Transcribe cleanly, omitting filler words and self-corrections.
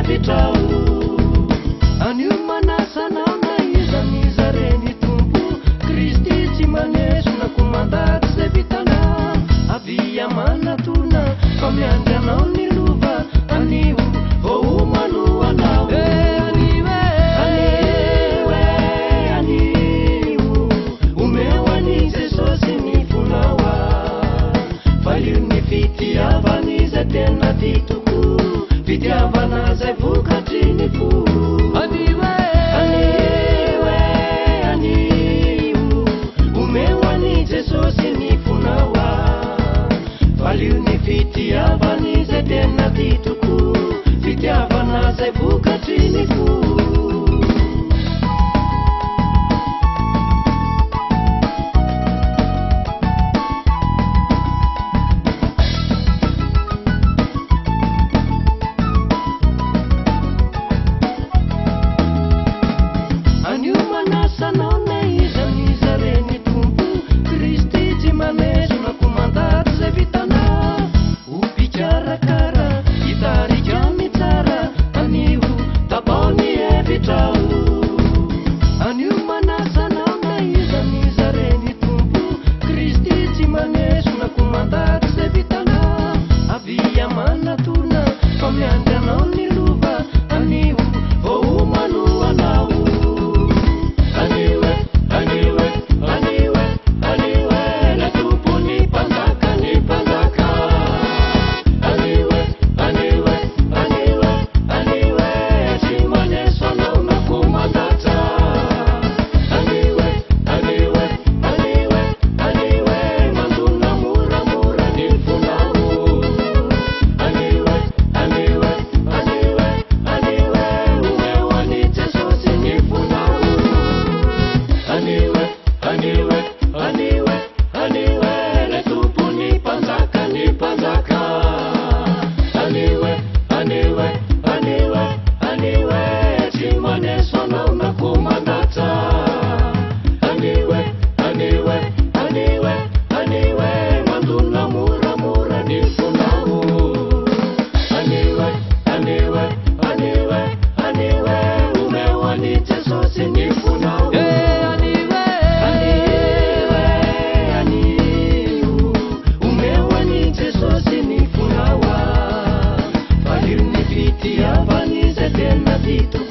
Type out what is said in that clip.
evitrao anio manasana na izany zareny tompo Kristy tsy manesona komandaty zay vitana avy amanatona fa miandry anao ny lova anio vao manoanao Fitiavani zay tena titoko fitiavana zay vokatry ny fo aniwe omeo ani Jesosy ny fonawa valio ny fitiavani zay tena titoko fitiavana zay vokatry ny fo Fitiavani zay tena titoko